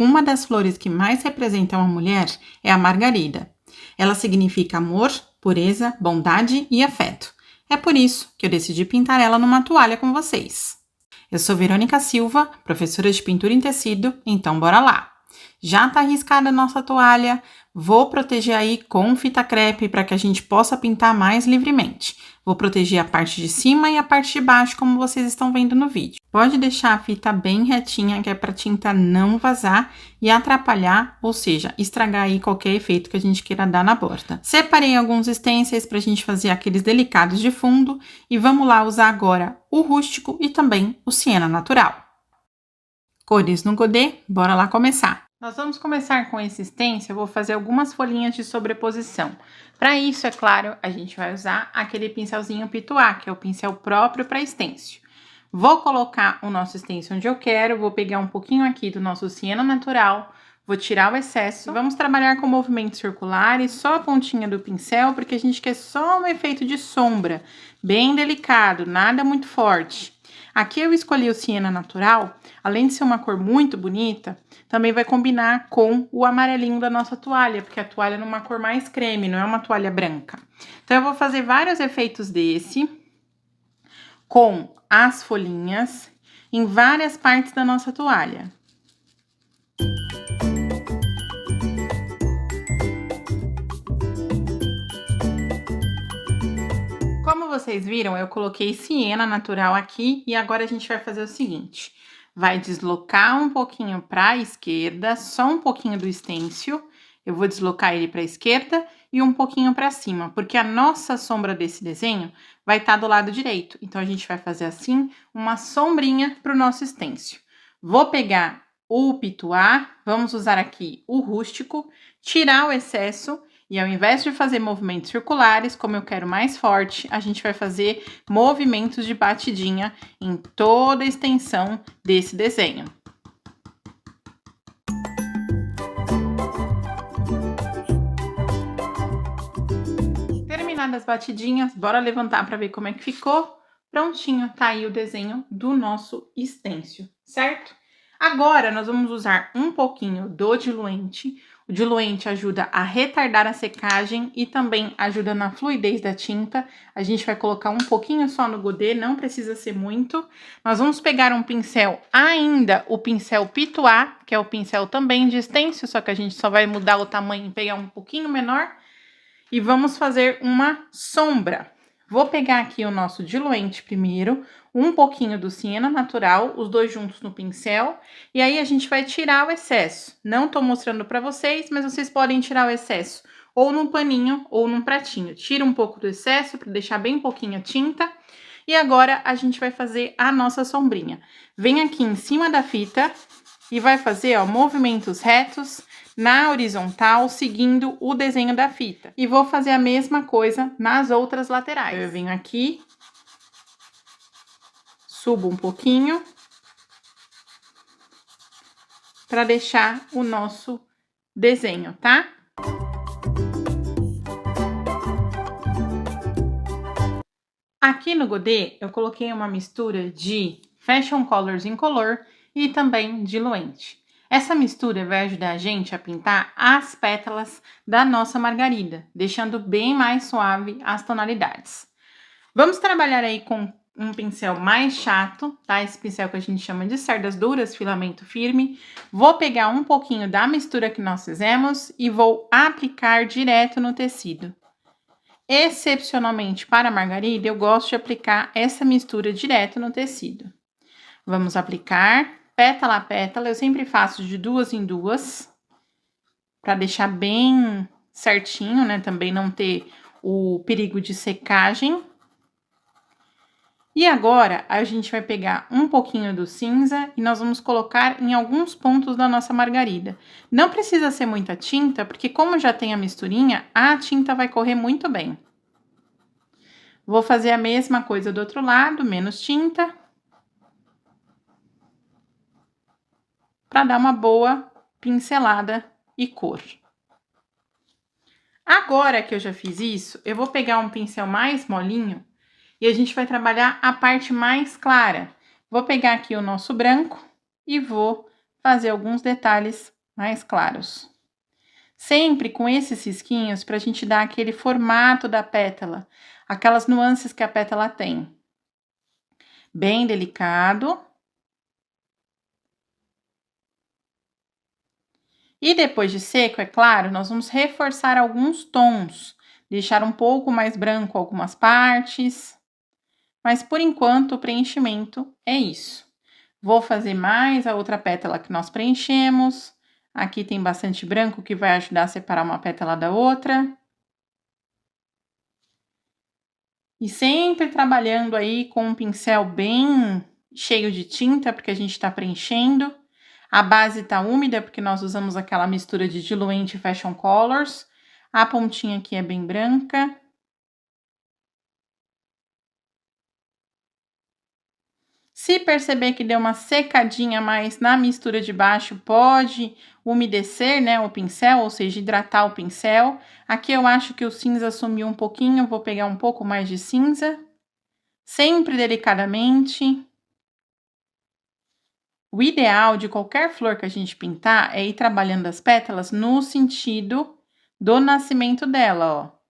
Uma das flores que mais representam a mulher é a margarida. Ela significa amor, pureza, bondade e afeto. É por isso que eu decidi pintar ela numa toalha com vocês. Eu sou Verônica Silva, professora de pintura em tecido, então bora lá! Já tá riscada a nossa toalha, vou proteger aí com fita crepe para que a gente possa pintar mais livremente. Vou proteger a parte de cima e a parte de baixo, como vocês estão vendo no vídeo. Pode deixar a fita bem retinha, que é para a tinta não vazar e atrapalhar, ou seja, estragar aí qualquer efeito que a gente queira dar na borda. Separei alguns stencils para a gente fazer aqueles delicados de fundo e vamos lá usar agora o rústico e também o siena natural. Cores no godê, bora lá começar! Nós vamos começar com esse stencil, eu vou fazer algumas folhinhas de sobreposição. Para isso, é claro, a gente vai usar aquele pincelzinho pituá, que é o pincel próprio para stencil. Vou colocar o nosso stencil onde eu quero, vou pegar um pouquinho aqui do nosso siena natural, vou tirar o excesso. Vamos trabalhar com movimentos circulares, só a pontinha do pincel, porque a gente quer só um efeito de sombra, bem delicado, nada muito forte. Aqui eu escolhi o siena natural, além de ser uma cor muito bonita, também vai combinar com o amarelinho da nossa toalha, porque a toalha é numa cor mais creme, não é uma toalha branca. Então, eu vou fazer vários efeitos desse, com as folhinhas, em várias partes da nossa toalha. Como vocês viram, eu coloquei siena natural aqui e agora a gente vai fazer o seguinte. Vai deslocar um pouquinho para a esquerda, só um pouquinho do stencil. Eu vou deslocar ele para a esquerda e um pouquinho para cima, porque a nossa sombra desse desenho vai estar do lado direito. Então, a gente vai fazer assim, uma sombrinha para o nosso stencil. Vou pegar o pituá, vamos usar aqui o rústico, tirar o excesso. E ao invés de fazer movimentos circulares, como eu quero mais forte, a gente vai fazer movimentos de batidinha em toda a extensão desse desenho. Terminadas as batidinhas, bora levantar para ver como é que ficou. Prontinho, tá aí o desenho do nosso stencil, certo? Agora, nós vamos usar um pouquinho do diluente. O diluente ajuda a retardar a secagem e também ajuda na fluidez da tinta. A gente vai colocar um pouquinho só no godê, não precisa ser muito. Nós vamos pegar um pincel ainda, o pincel pituá, que é o pincel também de stencil, só que a gente só vai mudar o tamanho e pegar um pouquinho menor. E vamos fazer uma sombra. Vou pegar aqui o nosso diluente primeiro, um pouquinho do siena natural, os dois juntos no pincel, e aí a gente vai tirar o excesso. Não tô mostrando para vocês, mas vocês podem tirar o excesso ou num paninho ou num pratinho. Tira um pouco do excesso para deixar bem pouquinha tinta. E agora a gente vai fazer a nossa sombrinha. Vem aqui em cima da fita e vai fazer, ó, movimentos retos na horizontal, seguindo o desenho da fita. E vou fazer a mesma coisa nas outras laterais. Eu venho aqui, subo um pouquinho, para deixar o nosso desenho, tá? Aqui no godê, eu coloquei uma mistura de Fashion Colors Incolor e também diluente. Essa mistura vai ajudar a gente a pintar as pétalas da nossa margarida, deixando bem mais suave as tonalidades. Vamos trabalhar aí com um pincel mais chato, tá? Esse pincel que a gente chama de cerdas duras, filamento firme. Vou pegar um pouquinho da mistura que nós fizemos e vou aplicar direto no tecido. Excepcionalmente para a margarida, eu gosto de aplicar essa mistura direto no tecido. Vamos aplicar pétala a pétala, eu sempre faço de duas em duas, para deixar bem certinho, né? Também não ter o perigo de secagem. E agora, a gente vai pegar um pouquinho do cinza e nós vamos colocar em alguns pontos da nossa margarida. Não precisa ser muita tinta, porque como já tem a misturinha, a tinta vai correr muito bem. Vou fazer a mesma coisa do outro lado, menos tinta. Para dar uma boa pincelada e cor. Agora que eu já fiz isso, eu vou pegar um pincel mais molinho e a gente vai trabalhar a parte mais clara. Vou pegar aqui o nosso branco e vou fazer alguns detalhes mais claros. Sempre com esses risquinhos para a gente dar aquele formato da pétala, aquelas nuances que a pétala tem. Bem delicado. E depois de seco, é claro, nós vamos reforçar alguns tons, deixar um pouco mais branco algumas partes. Mas por enquanto o preenchimento é isso. Vou fazer mais a outra pétala que nós preenchemos. Aqui tem bastante branco que vai ajudar a separar uma pétala da outra. E sempre trabalhando aí com um pincel bem cheio de tinta, porque a gente está preenchendo. A base está úmida, porque nós usamos aquela mistura de diluente Fashion Colors. A pontinha aqui é bem branca. Se perceber que deu uma secadinha mais na mistura de baixo, pode umedecer, né, o pincel, ou seja, hidratar o pincel. Aqui eu acho que o cinza sumiu um pouquinho, vou pegar um pouco mais de cinza. Sempre delicadamente. O ideal de qualquer flor que a gente pintar é ir trabalhando as pétalas no sentido do nascimento dela, ó.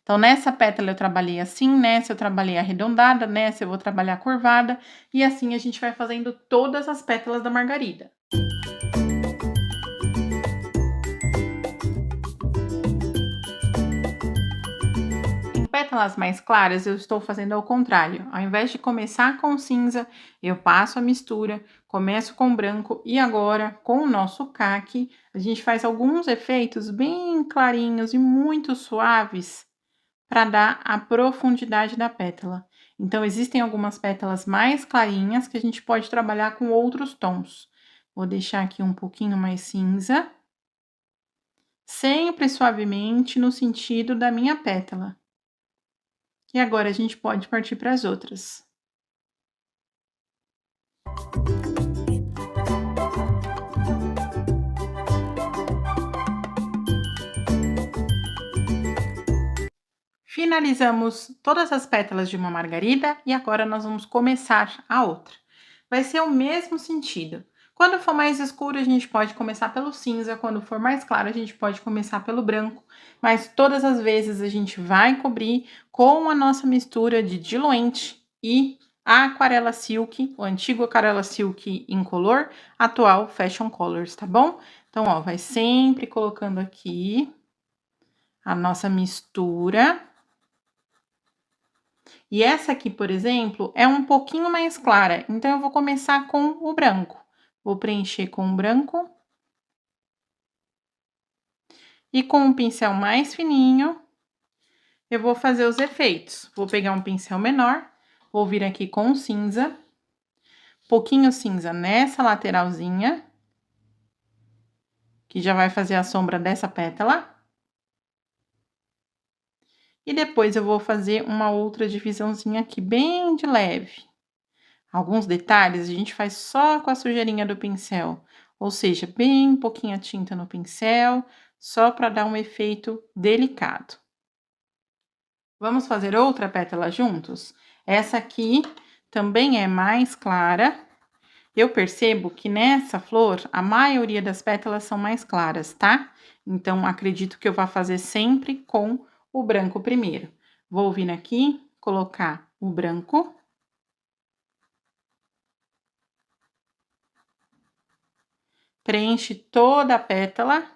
Então, nessa pétala eu trabalhei assim, nessa eu trabalhei arredondada, nessa eu vou trabalhar curvada, e assim a gente vai fazendo todas as pétalas da margarida. Em pétalas mais claras, eu estou fazendo ao contrário. Ao invés de começar com cinza, eu passo a mistura, começo com branco, e agora, com o nosso caque, a gente faz alguns efeitos bem clarinhos e muito suaves, para dar a profundidade da pétala. Então, existem algumas pétalas mais clarinhas que a gente pode trabalhar com outros tons. Vou deixar aqui um pouquinho mais cinza, sempre suavemente no sentido da minha pétala. E agora a gente pode partir para as outras. Finalizamos todas as pétalas de uma margarida e agora nós vamos começar a outra. Vai ser o mesmo sentido. Quando for mais escuro, a gente pode começar pelo cinza. Quando for mais claro, a gente pode começar pelo branco. Mas todas as vezes a gente vai cobrir com a nossa mistura de diluente e a aquarela silk, o antigo aquarela silk incolor, atual Fashion Colors, tá bom? Então, ó, vai sempre colocando aqui a nossa mistura. E essa aqui, por exemplo, é um pouquinho mais clara, então eu vou começar com o branco. Vou preencher com o branco. E com um pincel mais fininho, eu vou fazer os efeitos. Vou pegar um pincel menor, vou vir aqui com o cinza, pouquinho cinza nessa lateralzinha, que já vai fazer a sombra dessa pétala. E depois eu vou fazer uma outra divisãozinha aqui, bem de leve. Alguns detalhes a gente faz só com a sujeirinha do pincel, ou seja, bem pouquinha tinta no pincel, só para dar um efeito delicado. Vamos fazer outra pétala juntos? Essa aqui também é mais clara. Eu percebo que nessa flor, a maioria das pétalas são mais claras, tá? Então, acredito que eu vá fazer sempre com o branco primeiro. Vou vir aqui, colocar o branco. Preenche toda a pétala.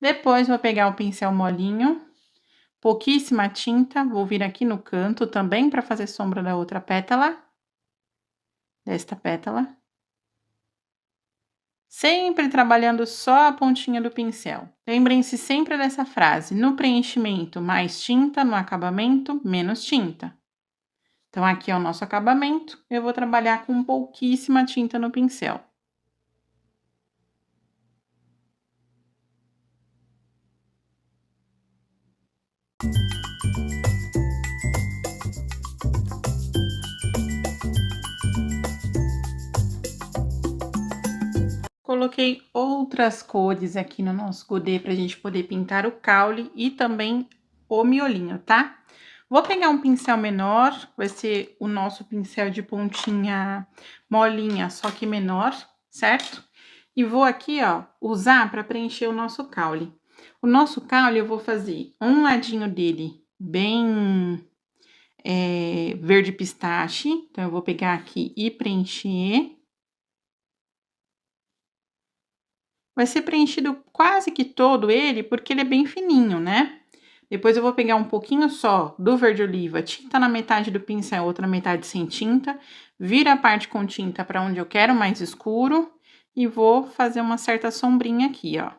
Depois, vou pegar o pincel molinho, pouquíssima tinta, vou vir aqui no canto também para fazer sombra da outra pétala, desta pétala. Sempre trabalhando só a pontinha do pincel. Lembrem-se sempre dessa frase, no preenchimento, mais tinta, no acabamento, menos tinta. Então, aqui é o nosso acabamento, eu vou trabalhar com pouquíssima tinta no pincel. Coloquei outras cores aqui no nosso godê pra gente poder pintar o caule e também o miolinho, tá? Vou pegar um pincel menor, vai ser o nosso pincel de pontinha molinha, só que menor, certo? E vou aqui, ó, usar para preencher o nosso caule. O nosso caule eu vou fazer um ladinho dele bem verde pistache, então eu vou pegar aqui e preencher. Vai ser preenchido quase que todo ele, porque ele é bem fininho, né? Depois eu vou pegar um pouquinho só do verde oliva, tinta na metade do pincel, outra metade sem tinta, vira a parte com tinta para onde eu quero mais escuro e vou fazer uma certa sombrinha aqui, ó.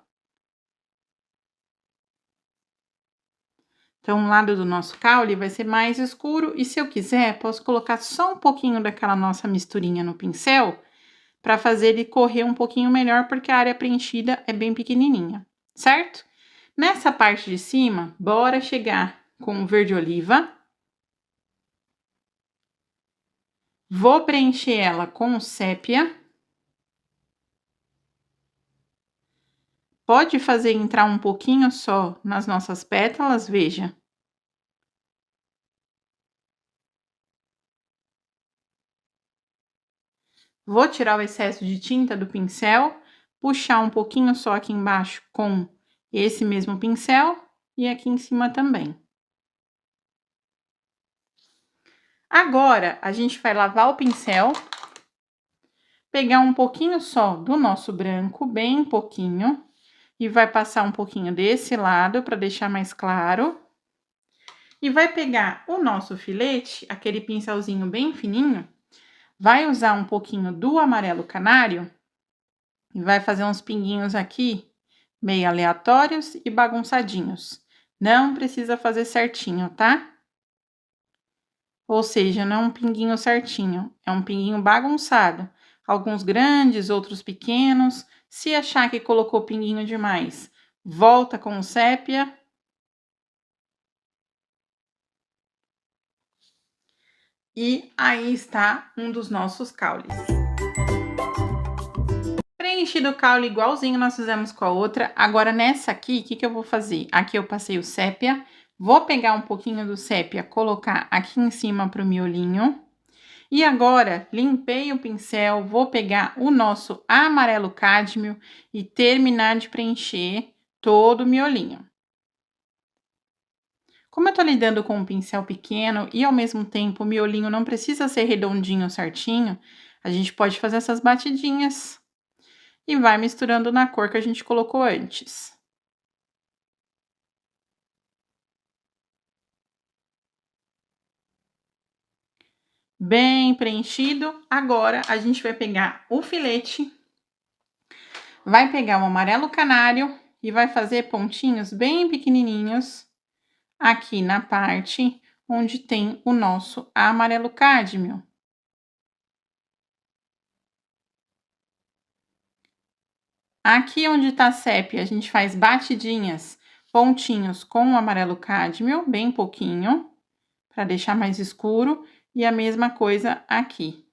Então, o lado do nosso caule vai ser mais escuro e se eu quiser, posso colocar só um pouquinho daquela nossa misturinha no pincel para fazer ele correr um pouquinho melhor, porque a área preenchida é bem pequenininha, certo? Nessa parte de cima, bora chegar com o verde oliva. Vou preencher ela com o sépia. Pode fazer entrar um pouquinho só nas nossas pétalas, veja. Vou tirar o excesso de tinta do pincel, puxar um pouquinho só aqui embaixo com esse mesmo pincel e aqui em cima também. Agora, a gente vai lavar o pincel, pegar um pouquinho só do nosso branco, bem pouquinho, e vai passar um pouquinho desse lado para deixar mais claro. E vai pegar o nosso filete, aquele pincelzinho bem fininho, vai usar um pouquinho do amarelo canário e vai fazer uns pinguinhos aqui, meio aleatórios e bagunçadinhos. Não precisa fazer certinho, tá? Ou seja, não é um pinguinho certinho, é um pinguinho bagunçado. Alguns grandes, outros pequenos. Se achar que colocou pinguinho demais, volta com o sépia. E aí está um dos nossos caules. Preenchido o caule igualzinho nós fizemos com a outra. Agora, nessa aqui, o que eu vou fazer? Aqui eu passei o sépia. Vou pegar um pouquinho do sépia, colocar aqui em cima pro miolinho. E agora, limpei o pincel, vou pegar o nosso amarelo cádmio e terminar de preencher todo o miolinho. Como eu tô lidando com um pincel pequeno e ao mesmo tempo o miolinho não precisa ser redondinho certinho, a gente pode fazer essas batidinhas e vai misturando na cor que a gente colocou antes. Bem preenchido. Agora, a gente vai pegar o filete, vai pegar o amarelo canário e vai fazer pontinhos bem pequenininhos aqui na parte onde tem o nosso amarelo cádmio. Aqui onde tá sépia, a gente faz batidinhas, pontinhos com o amarelo cádmio, bem pouquinho, para deixar mais escuro, e a mesma coisa aqui.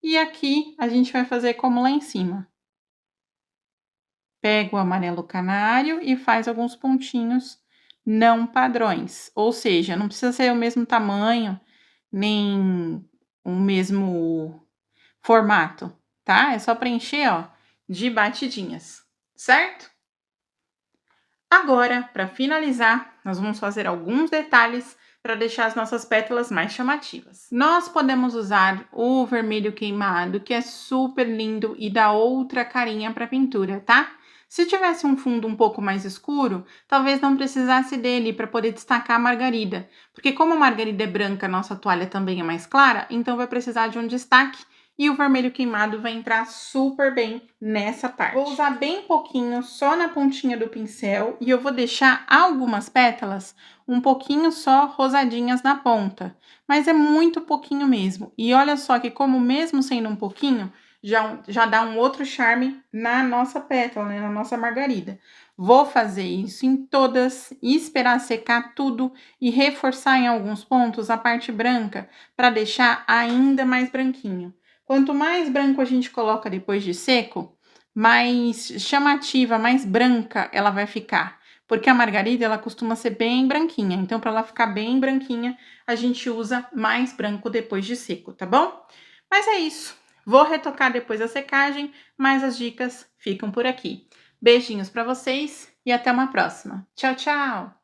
E aqui a gente vai fazer como lá em cima. Pega o amarelo canário e faz alguns pontinhos não padrões, ou seja, não precisa ser o mesmo tamanho, nem o mesmo formato, tá? É só preencher, ó, de batidinhas, certo? Agora, para finalizar, nós vamos fazer alguns detalhes para deixar as nossas pétalas mais chamativas. Nós podemos usar o vermelho queimado, que é super lindo e dá outra carinha para a pintura, tá? Se tivesse um fundo um pouco mais escuro, talvez não precisasse dele para poder destacar a margarida, porque como a margarida é branca, nossa toalha também é mais clara, então vai precisar de um destaque e o vermelho queimado vai entrar super bem nessa parte. Vou usar bem pouquinho, só na pontinha do pincel, e eu vou deixar algumas pétalas um pouquinho só rosadinhas na ponta, mas é muito pouquinho mesmo. E olha só que como mesmo sendo um pouquinho, já dá um outro charme na nossa pétala, né, na nossa margarida. Vou fazer isso em todas, esperar secar tudo e reforçar em alguns pontos a parte branca para deixar ainda mais branquinho. Quanto mais branco a gente coloca depois de seco, mais chamativa, mais branca ela vai ficar. porque a margarida ela costuma ser bem branquinha. Então, para ela ficar bem branquinha, a gente usa mais branco depois de seco, tá bom? Mas é isso. Vou retocar depois da secagem, mas as dicas ficam por aqui. Beijinhos para vocês e até uma próxima. Tchau, tchau!